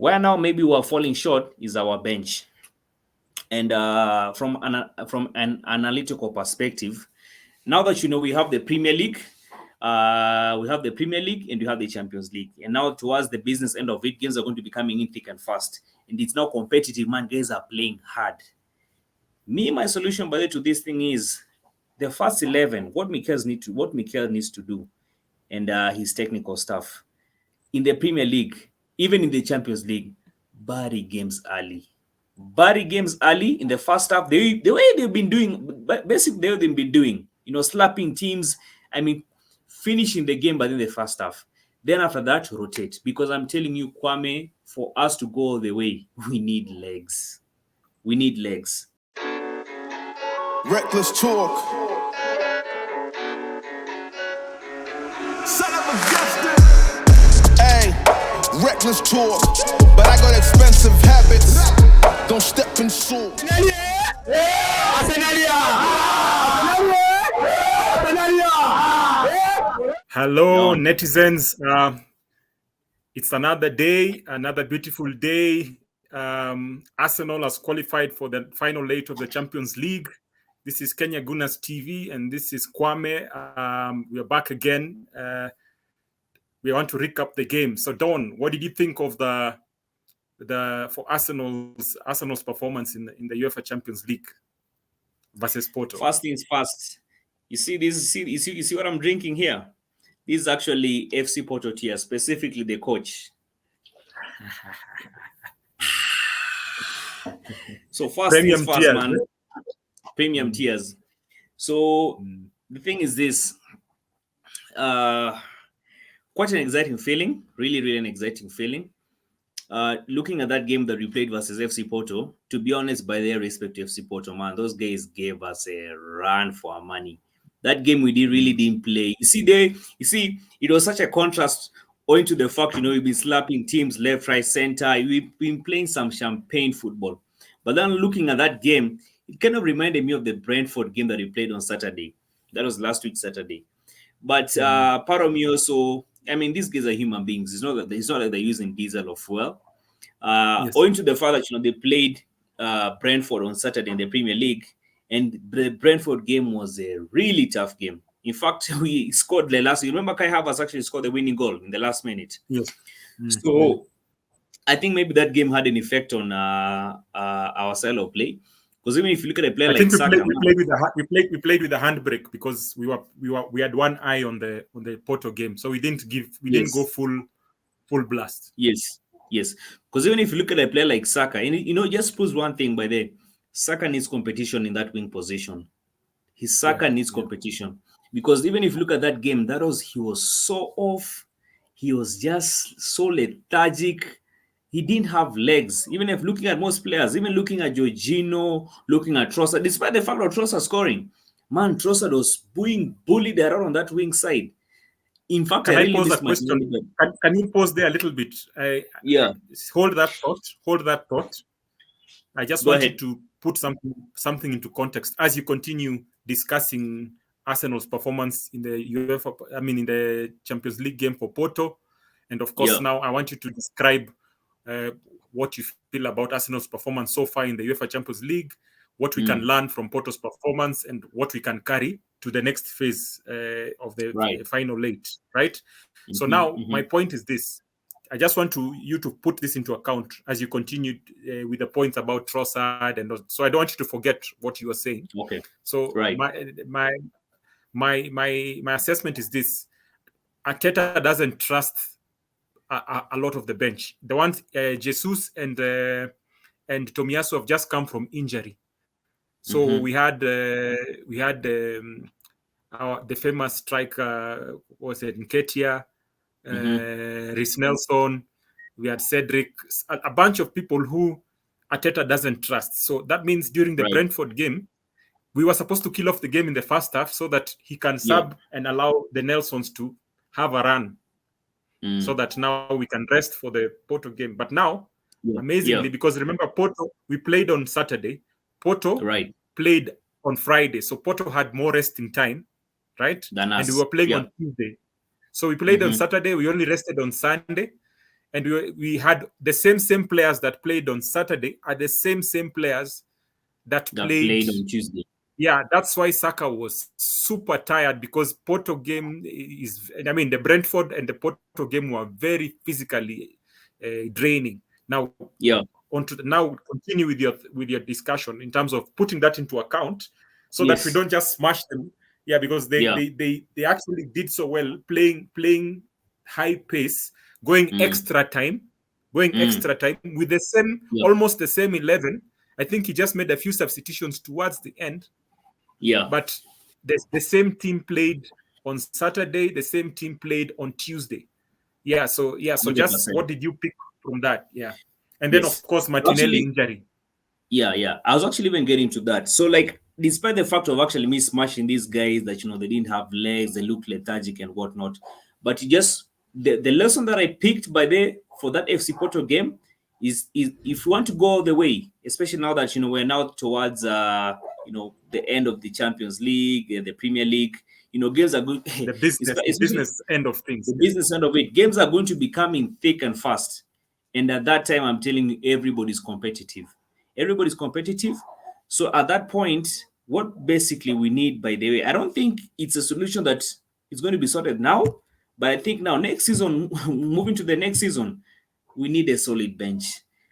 Where now maybe we're falling short is our bench. And from an analytical perspective, now that we have the Premier League, and we have the Champions League, and now towards the business end of it, games are going to be coming in thick and fast, and it's now competitive. Man, guys are playing hard. My solution, by the way, to this thing is the first 11. What Mikel needs to do, and his technical stuff in the Premier League, even in the Champions League, bury games early. Bury games early in the first half. The way they've been doing, basically, they've been doing, slapping teams. I mean, finishing the game, but in the first half. Then after that, rotate. Because I'm telling you, Kwame, for us to go all the way, we need legs. We need legs. Reckless talk. Son of a justice. Hey, reckless talk. But I got expensive habits. Don't step in salt. Hello, netizens. It's another day, another beautiful day. Arsenal has qualified for the final 8 of the Champions League. This is Kenya Gunners TV, and this is Kwame. We are back again. We want to recap the game. So, Don, what did you think of for Arsenal's performance in the UEFA Champions League versus Porto? First things first. You see this? You see what I'm drinking here? This is actually FC Porto tears, specifically the coach. So first things first, tears, man. Premium tears. So the thing is this. Quite an exciting feeling. Really, really an exciting feeling. Looking at that game that we played versus FC Porto, to be honest, by their respect to FC Porto, man, those guys gave us a run for our money. That game we really didn't play. You see, it was such a contrast owing to the fact, we've been slapping teams left, right, center. We've been playing some champagne football. But then looking at that game, it kind of reminded me of the Brentford game that we played on Saturday. That was last week, Saturday. But part of me also, I mean, these guys are human beings. It's not like they're using diesel or fuel. Yes. Owing to the fact that, they played Brentford on Saturday in the Premier League, and the Brentford game was a really tough game. In fact, we scored the last. You remember Kai Havertz actually scored the winning goal in the last minute. Yes. So I think maybe that game had an effect on our style of play. Because even if you look at a player like Saka, we played with the handbrake because we had one eye on the Porto game, so we didn't go full blast. Yes. Because even if you look at a player like Saka, and just proves one thing by the Saka needs competition in that wing position. Saka needs competition. Because even if you look at that game, he was so off. He was just so lethargic. He didn't have legs. Even if looking at most players, even looking at Jorginho, looking at Trossard, despite the fact of Trossard scoring, man, Trossard was being bullied around on that wing side. In fact, can I pose a question? Can you pause there a little bit? Hold that thought. I just wanted to put something into context as you continue discussing Arsenal's performance in the Champions League game for Porto, and of course now I want you to describe what you feel about Arsenal's performance so far in the UEFA Champions League, what we can learn from Porto's performance, and what we can carry to the next phase of the final 8, right? Mm-hmm, so now my point is this. I just want you to put this into account as you continue with the points about Trossard, and so I don't want you to forget what you were saying. Okay. So my assessment is this: Arteta doesn't trust a lot of the bench. The ones Jesus and Tomiyasu have just come from injury. So we had the famous striker, was it Nketiah, Reece Nelson. We had Cedric, a bunch of people who Arteta doesn't trust. So that means during the Brentford game, we were supposed to kill off the game in the first half so that he can sub and allow the Nelsons to have a run. So that now we can rest for the Porto game. But now, amazingly, because remember, Porto, we played on Saturday. Porto played on Friday. So Porto had more resting time, right? Than us. And we were playing on Tuesday. So we played on Saturday. We only rested on Sunday. and we had the same players that played on Saturday are the same players that played on Tuesday. Yeah, that's why Saka was super tired, because Porto game the Brentford and the Porto game were very physically draining. Now, now continue with your discussion in terms of putting that into account, so that we don't just smash them. Yeah, because they actually did so well, playing high pace, going extra time with the same almost the same 11. I think he just made a few substitutions towards the end. Yeah. But the same team played on Saturday, the same team played on Tuesday. Yeah, so 100%. Just what did you pick from that? Yeah. And then of course Martinelli injury. Yeah. I was actually even getting to that. So like, despite the fact of actually me smashing these guys that they didn't have legs, they looked lethargic and whatnot, but the lesson that I picked for that FC Porto game is if you want to go all the way, especially now that we're now towards the end of the Champions League, the Premier League, games are good. The business end of things. The business end of it. Games are going to be coming thick and fast. And at that time, I'm telling you, everybody's competitive. Everybody's competitive. So at that point, what basically we need, by the way, I don't think it's a solution that is going to be sorted now, but I think now next season, moving to the next season, we need a solid bench.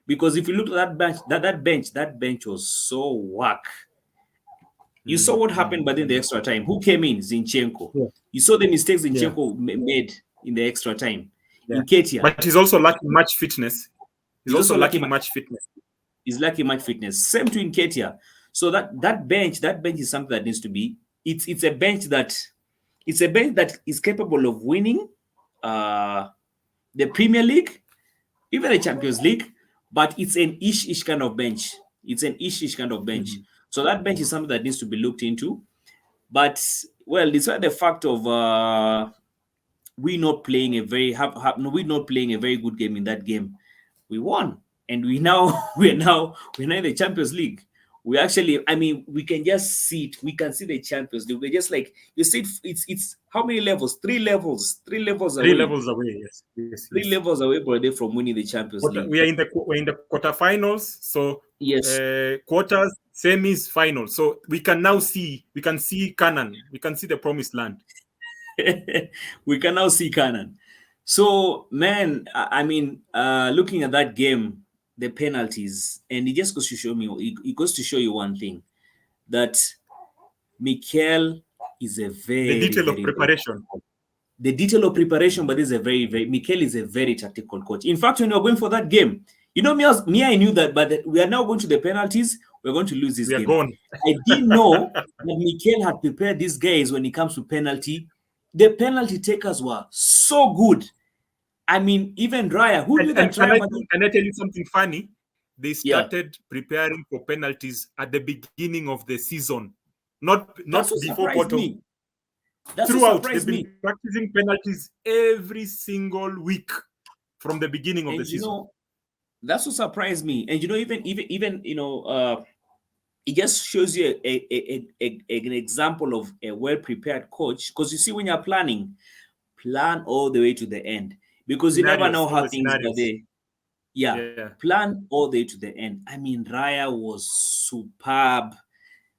Because if you look at that bench was so whack. You saw what happened, but in the extra time, who came in? Zinchenko. Yeah. You saw the mistakes Zinchenko made in the extra time. Yeah. Nketiah. But he's also lacking much fitness. He's also lacking much fitness. He's lacking much fitness. Same to Nketiah. So that bench is something that needs to be. It's a bench that is capable of winning the Premier League, even the Champions League, but it's an ish kind of bench. It's an ish kind of bench. Mm-hmm. So that bench is something that needs to be looked into. But, well, despite the fact of we're not playing a very good game in that game, we won. And we're now in the Champions League. We actually, we can just see it. We can see the Champions League. We're just like, you see, it's how many levels? 3 levels. 3 levels away. 3 levels away, yes. 3 levels away from winning the Champions League. We're in the quarterfinals. So yes, quarters, semis, finals. So we can see Canaan. We can see the promised land. We can now see Canaan. So, man, looking at that game, the penalties, and it just goes to show you one thing, that Mikel is a very... The detail of preparation. The detail of preparation, but Mikel is a very tactical coach. In fact, when we were going for that game, I knew that, but we are now going to the penalties, we're going to lose this game. Gone. I didn't know that Mikel had prepared these guys when it comes to penalty. The penalty takers were so good. Even Raya, who knew that Raya... Can I tell you something funny? They started preparing for penalties at the beginning of the season, not before Porto. Throughout, they've been practicing penalties every single week from the beginning of the season. That's what surprised me. And even it just shows you an example of a well-prepared coach. Because you see, when you're planning, plan all the way to the end. Because you never know how things are there. Yeah, plan all the way to the end. Raya was superb.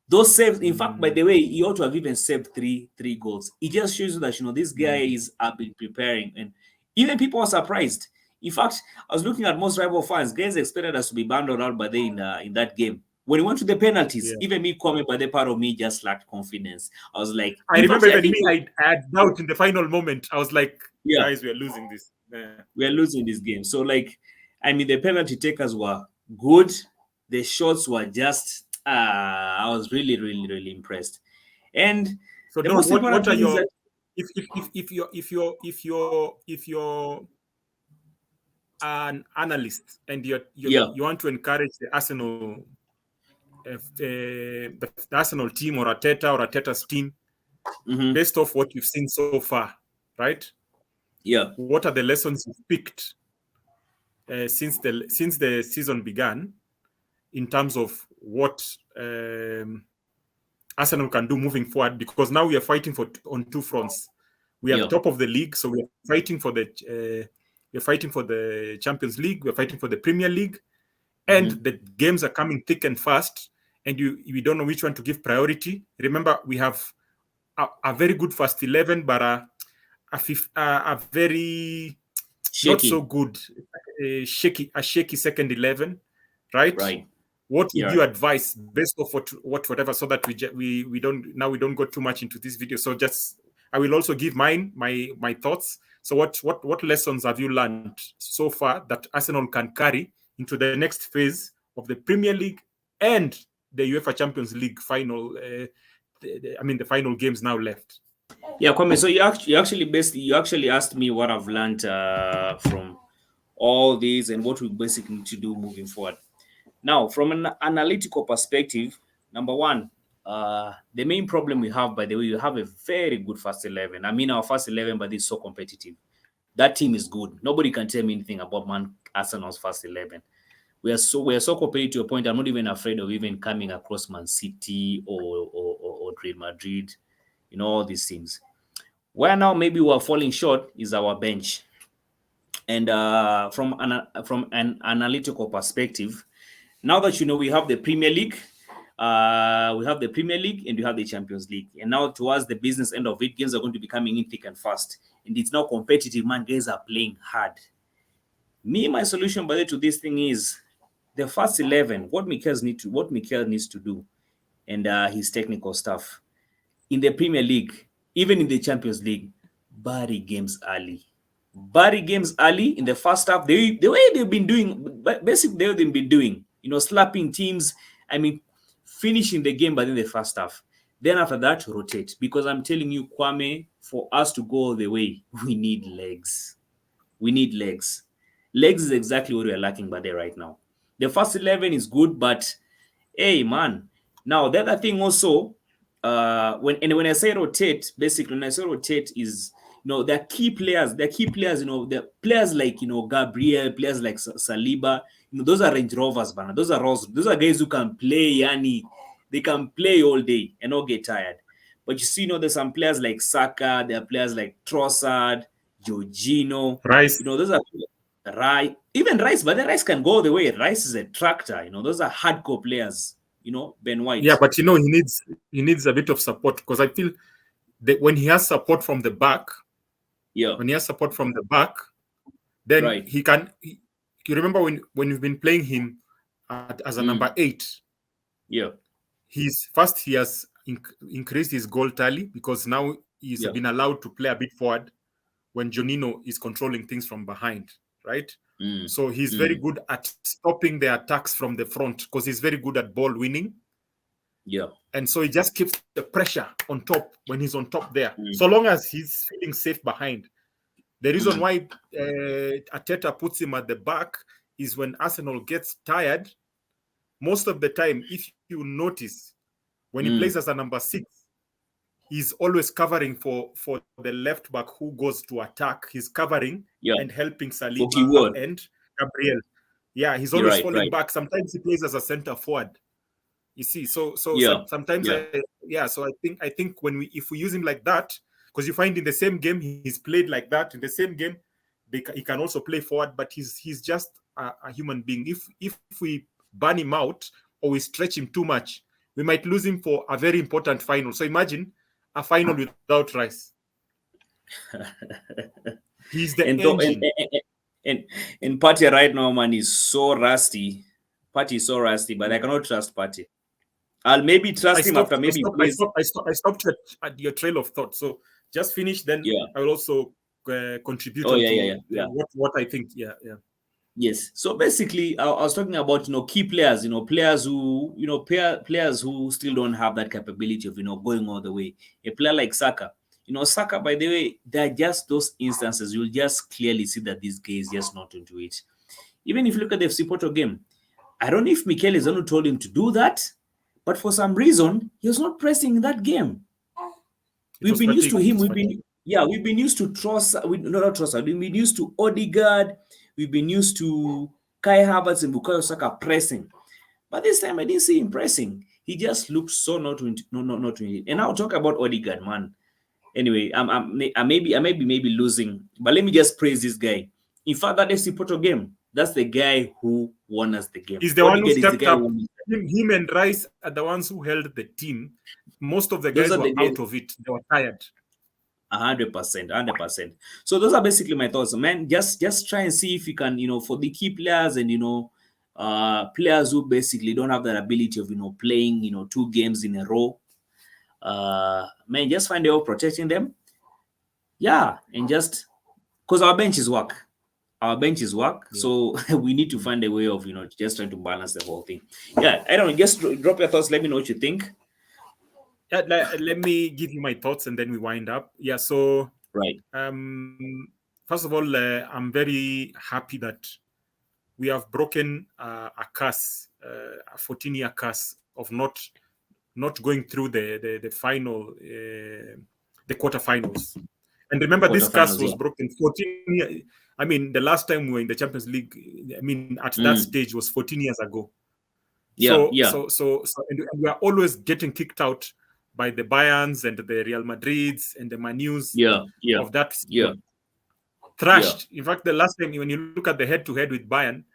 Those saves, in fact, by the way, he ought to have even saved three goals. It just shows you that, these guys have been preparing. And even people are surprised. In fact, I was looking at most rival fans. Guys expected us to be abandoned out by them in that game. When we went to the penalties, even me coming by the part of me just lacked confidence. I was like... I remember I had doubt in the final moment. I was like, guys, we are losing this. We are losing this game. So, the penalty takers were good. The shots were just... I was really, really, really impressed. And so, what are your... If you're an analyst and you want to encourage the Arsenal... the Arsenal team or Arteta's team, based off what you've seen so far, right? Yeah. What are the lessons you've picked since the season began in terms of what Arsenal can do moving forward? Because now we are fighting on 2 fronts. We are top of the league, so we are fighting for the we're fighting for the Champions League, we're fighting for the Premier League, and the games are coming thick and fast, and we don't know which one to give priority. Remember, we have a very good first 11, but a very shaky. Not so good, shaky second 11, right? Right. What would you advise based off whatever, so that we don't go too much into this video? So just I will also give my thoughts. So what lessons have you learned so far that Arsenal can carry into the next phase of the Premier League and the UEFA Champions League final? The final games now left. Yeah, Kwame. So you actually asked me what I've learned from all these and what we basically need to do moving forward. Now, from an analytical perspective, number one, the main problem we have, by the way, we have a very good first 11. I mean, our first 11, but it's so competitive. That team is good. Nobody can tell me anything about Arsenal's first 11. We are so competitive to a point I'm not even afraid of even coming across Man City or Real Madrid, all these teams. Where now maybe we are falling short is our bench. And from an analytical perspective, now that we have the Premier League, and we have the Champions League, and now towards the business end of it, games are going to be coming in thick and fast, and it's now competitive. Man, guys are playing hard. My solution, by the way, to this thing is the first 11. What Mikel needs to do, and his technical stuff in the Premier League, even in the Champions League, bury games early. In the first half. The way they've been doing, basically they've been doing, slapping teams. I mean, finishing the game, but in the first half. Then after that, rotate. Because I'm telling you, Kwame, for us to go all the way, we need legs. Legs is exactly what we are lacking by there right now. The first 11 is good, but hey, man. Now, the other thing also, when I say rotate, basically, when I say rotate is, they're key players. They're players like, Gabriel, players like Saliba. Those are Range Rovers, man. Those are guys who can play, yani. They can play all day and not get tired. But you see, there's some players like Saka, there are players like Trossard, Jorginho. Rice. Those are Rice. Even Rice, but the Rice can go all the way. Rice is a tractor, those are hardcore players, Ben White. Yeah, but he needs a bit of support, because I feel that when he has support from the back, then he can. You remember when you've been playing him as a number 8? Yeah. He has increased his goal tally, because now he's been allowed to play a bit forward when Jonino is controlling things from behind, right? So he's very good at stopping the attacks from the front, because he's very good at ball winning. Yeah. And so he just keeps the pressure on top when he's on top there. So long as he's feeling safe behind. The reason why Arteta puts him at the back is when Arsenal gets tired. Most of the time, if you notice, when he plays as a number 6, he's always covering for the left back who goes to attack. He's covering and helping Saliba and Gabriel. Yeah, he's always falling back. Sometimes he plays as a center forward. You see, so sometimes so I think if we use him like that, because you find in the same game he's played like that. In the same game, he can also play forward, but he's just a human being. If we burn him out or we stretch him too much, we might lose him for a very important final. So imagine a final without Rice. He's the engine. And Partey right now, man, is so rusty. Partey is so rusty, but I cannot trust Partey. I'll maybe trust him after maybe. I stopped at your trail of thought. So just finish, then I will also contribute what I think. Yeah. Yes. So basically, I was talking about key players. Players who still don't have that capability of going all the way. A player like Saka. Saka, by the way, there are just those instances you'll just clearly see that this guy is just not into it. Even if you look at the FC Porto game, I don't know if Mikel is the one who told him to do that, but for some reason he was not pressing in that game. We've been used to him. We've been used to Trossard. Not Trossard. We've been used to Odegaard. We've been used to Kai Havertz and Bukayo Saka pressing. But this time I didn't see him pressing. He just looked so not to it. And I'll talk about Odegaard, man. Anyway, I may be losing, but let me just praise this guy. In fact, that FC Porto game, that's the guy who won us the game. He's the one who stepped up. Him and Rice are the ones who held the team. Most of the guys were out of it. They were tired. 100%. So those are basically my thoughts, man. Just try and see if you can, for the key players and players who basically don't have that ability of playing 2 games in a row. Man, just find a way of protecting them. Yeah, and just because our benches work. So we need to find a way of just trying to balance the whole thing. Yeah, I don't know. Just drop your thoughts. Let me know what you think. Let me give you my thoughts and then we wind up. Yeah, so right. First of all, I'm very happy that we have broken a curse, a 14-year curse of not going through the final, the quarterfinals. And remember, this curse was broken 14 years. I mean, the last time we were in the Champions League, I mean, at that stage was 14 years ago. So and we are always getting kicked out by the Bayerns and the Real Madrids and the Manus of that season. Thrashed. In fact, the last time, when you look at the head-to-head with Bayern,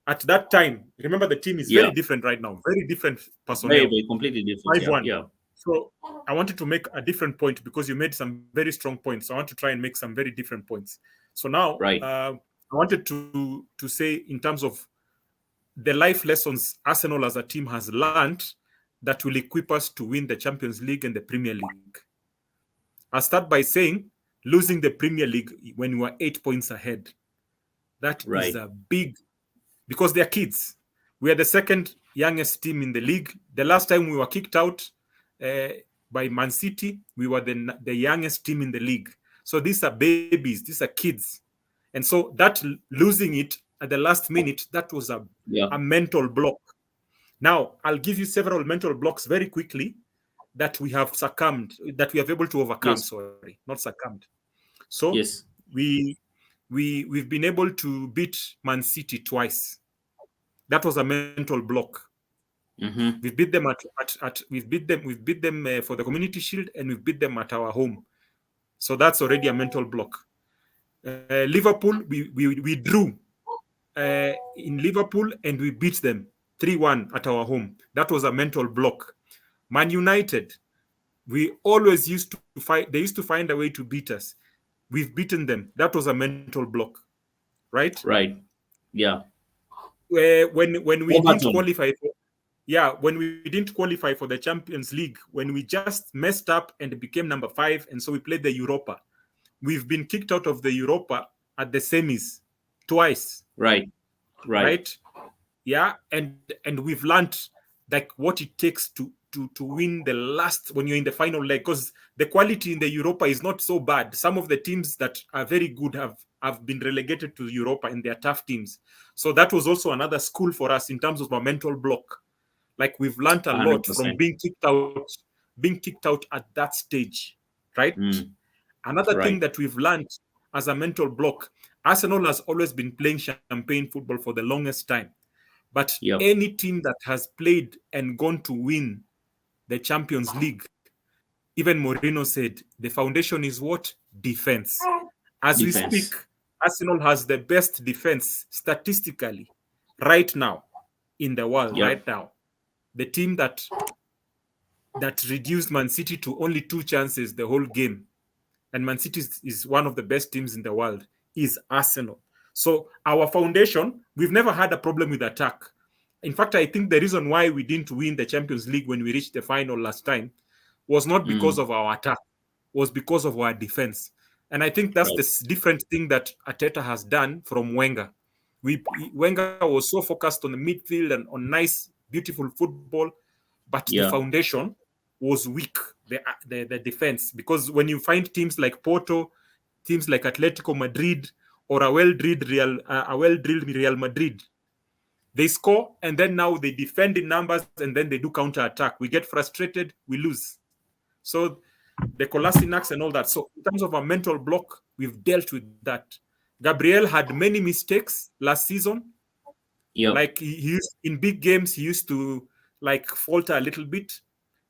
at that time, remember the team is very different right now. Very different personnel. Very completely different. 5-1. So I wanted to make a different point because you made some very strong points. So I want to try and make some very different points. So now I wanted to say in terms of the life lessons Arsenal as a team has learned that will equip us to win the Champions League and the Premier League. I'll start by saying losing the Premier League when you are 8 points ahead. That is a big, because they're kids. We are the second youngest team in the league. The last time we were kicked out by Man City, we were the youngest team in the league. So these are babies, these are kids. And so that losing it at the last minute, that was a mental block. Now, I'll give you several mental blocks very quickly that we have that we have able to overcome. Sorry, not succumbed. So we've been able to beat Man City twice. That was a mental block. Mm-hmm. We've beat them we've beat them for the Community Shield, and we've beat them at our home. So that's already a mental block. Liverpool, we drew in Liverpool and we beat them 3-1 at our home. That was a mental block. Man United, we always used to fight. They used to find a way to beat us. We've beaten them. That was a mental block, right? Right. Yeah. When we didn't qualify when we didn't qualify for the Champions League, when we just messed up and became number 5, and so we played the Europa. We've been kicked out of the Europa at the semis twice. Right. Yeah, and we've learned like what it takes to win the last when you're in the final leg, because the quality in the Europa is not so bad. Some of the teams that are very good have been relegated to Europa, and they're tough teams. So that was also another school for us in terms of a mental block. Like we've learned a 100%. Lot from being kicked out at that stage, right? Another thing that we've learned as a mental block, Arsenal has always been playing champagne football for the longest time. But any team that has played and gone to win the Champions League, even Mourinho said, the foundation is what? Defense. As we speak, Arsenal has the best defense statistically right now in the world, right now. The team that reduced Man City to only 2 chances the whole game, and Man City is one of the best teams in the world, is Arsenal. So our foundation, we've never had a problem with attack. In fact, I think the reason why we didn't win the Champions League when we reached the final last time was not because of our attack, was because of our defense. And I think that's the different thing that Arteta has done from Wenger. Wenger was so focused on the midfield and on nice, beautiful football, but the foundation was weak, the defense. Because when you find teams like Porto, teams like Atletico Madrid, or a well-drilled Real Madrid, they score, and then now they defend in numbers, and then they do counter-attack. We get frustrated, we lose. So the Kolasinacs and all that. So in terms of a mental block, we've dealt with that. Gabriel had many mistakes last season. Like he used, in big games, he used to like falter a little bit.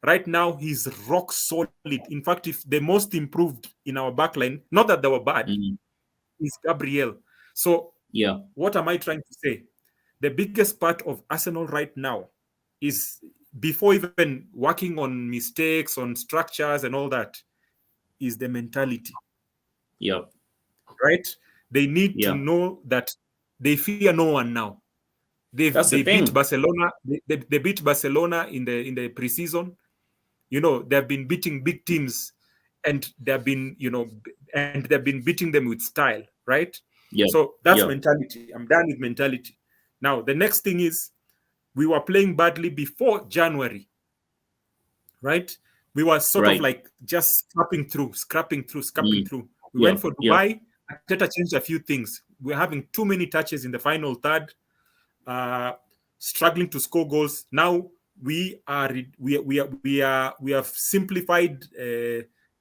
Right now, he's rock solid. In fact, if the most improved in our backline, not that they were bad, is Gabriel. So yeah, what am I trying to say? The biggest part of Arsenal right now is, before even working on mistakes, on structures and all that, is the mentality. yeah, Right? They need to yeah. know that they fear no one now. That's They the beat thing. Barcelona. They beat Barcelona in the preseason. You know, they've been beating big teams, and they've been beating them with style, right? Yeah, So that's yeah, mentality. I'm done with mentality. Now the next thing is, we were playing badly before January, right? We were sort of right. like just scrapping Mm. through. We Yeah, went for yeah, Dubai. Arteta changed a few things. We're having too many touches in the final third, uh, struggling to score goals. Now we have simplified,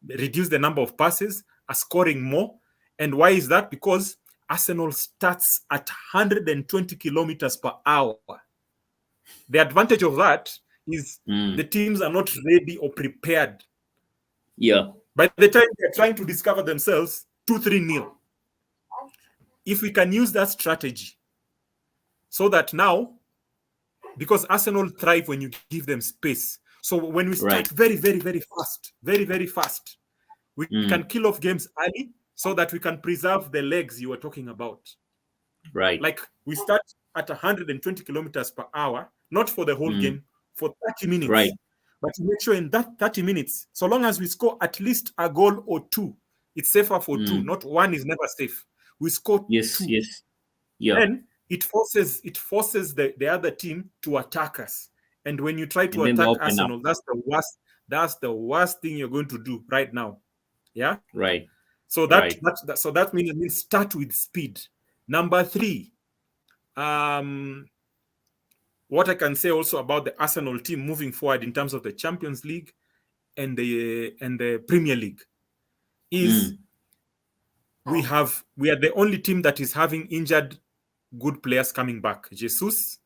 reduced the number of passes, are scoring more. And why is that? Because Arsenal starts at 120 kilometers per hour. The advantage of that is the mm. teams are not ready or prepared. Yeah, By the time they're trying to discover themselves, 2-3-0. If we can use that strategy, so that now, because Arsenal thrive when you give them space. So when we start right. very fast, we can Mm. kill off games early, so that we can preserve the legs you were talking about. Right. Like, we start at 120 kilometers per hour, not for the whole Mm. game, for 30 minutes. Right. But to make sure in that 30 minutes, so long as we score at least a goal or two, it's safer for two. Mm. Not one is never safe. We score Yes, two. yes. Yeah. Then it forces the other team to attack us. And when you try to And then they attack open up. Arsenal, that's the worst. That's the worst thing you're going to do right now. Yeah. Right. So Right. that means start with speed. Number 3, what I can say also about the Arsenal team moving forward in terms of the Champions League and the Premier League is, Mm. we are the only team that is having injured good players coming back. Jesus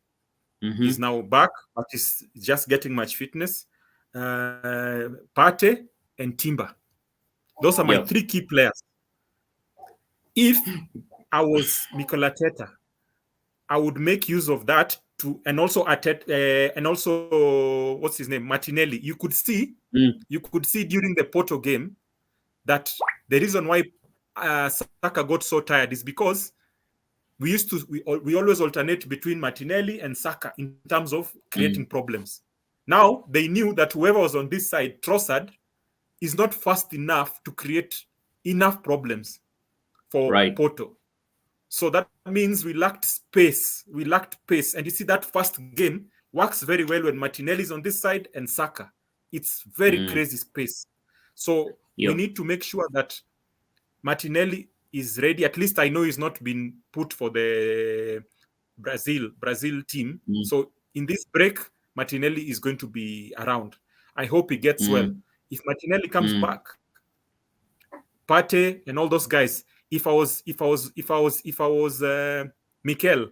is Mm-hmm. now back, but is just getting much fitness. Partey and Timber. Those are my Yeah. 3 key players. If I was Mikel Arteta, I would make use of that and also what's his name, Martinelli. You could see Mm. during the Porto game that the reason why Saka got so tired is because we always alternate between Martinelli and Saka in terms of creating Mm. problems. Now they knew that whoever was on this side, Trossard, is not fast enough to create enough problems for Right. Porto. So that means we lacked space. We lacked pace. And you see, that first game works very well when Martinelli is on this side and Saka. It's very Mm. crazy space. So we Yep. need to make sure that Martinelli is ready. At least I know he's not been put for the Brazil team. Mm. So in this break, Martinelli is going to be around. I hope he gets well. Mm. If Martinelli comes Mm. back, Partey and all those guys, if I was Mikel,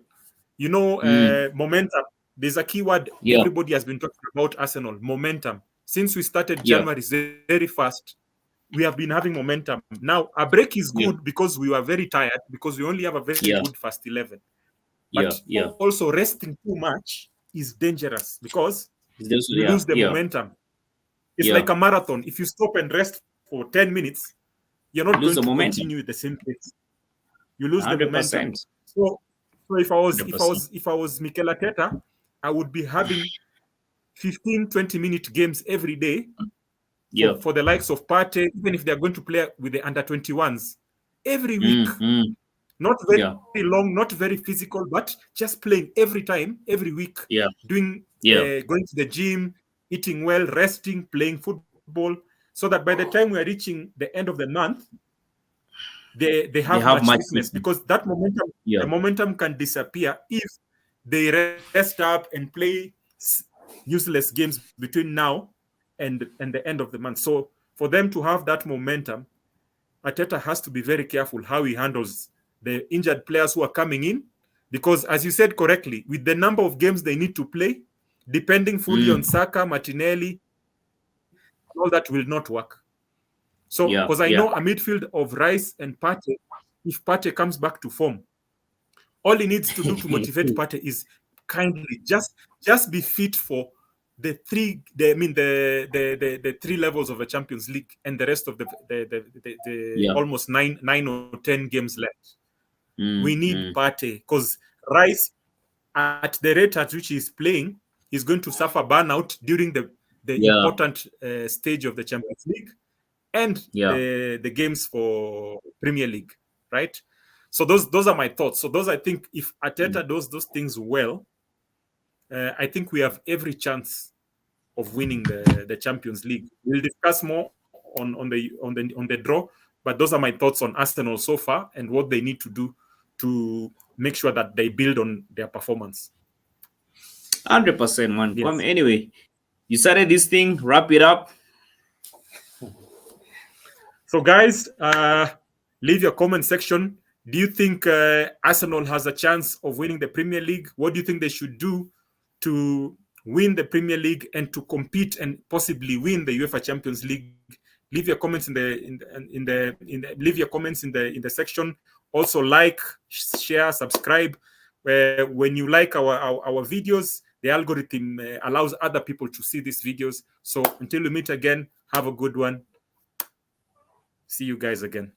you know, Mm. momentum. There's a keyword Yeah. everybody has been talking about Arsenal, momentum. Since we started Yeah. January very fast, we have been having momentum. Now, a break is Yeah. good because we were very tired, because we only have a very Yeah. good first 11. Yeah. But Yeah. also resting too much is dangerous, because you Yeah. lose the Yeah. momentum. It's Yeah. like a marathon. If you stop and rest for 10 minutes, you're not Lose going the to momentum. continue with the same pace. You lose the momentum. 100%. So if I 100%. was Mikel Arteta, I would be having 15-20 minute games every day Yeah. for the likes of Partey, even if they're going to play with the under 21s every week. Mm. Mm. Not very Yeah. long, not very physical, but just playing every time, every week, Yeah. doing Yeah. going to the gym, eating well, resting, playing football, so that by the time we are reaching the end of the month, they have much much fitness, fitness. because that momentum, Yeah. the momentum can disappear if they rest up and play useless games between now and the end of the month. So for them to have that momentum, Arteta has to be very careful how he handles the injured players who are coming in, because, as you said correctly, with the number of games they need to play, depending fully on Mm. Saka, Martinelli, all that will not work. So, Yeah. because I Yeah. know a midfield of Rice and Partey, if Partey comes back to form, All he needs to do to motivate Partey is kindly just be fit for the three levels of the Champions League and the rest of the almost nine or 10 games left. We need Partey, because Rice, at the rate at which he's playing, is going to suffer burnout during the important stage of the Champions League and the games for Premier League, right? So those are my thoughts. So those, I think, if Arteta does those things well, I think we have every chance of winning the Champions League. We'll discuss more on the draw, but those are my thoughts on Arsenal so far and what they need to do to make sure that they build on their performance. 100%, man. Yes. Anyway, you started this thing. Wrap it up. So, guys, leave your comment section. Do you think Arsenal has a chance of winning the Premier League? What do you think they should do to win the Premier League and to compete and possibly win the UEFA Champions League? Leave your comments in the section. Also, like, share, subscribe. When you like our videos, the algorithm allows other people to see these videos. So until we meet again, have a good one. See you guys again.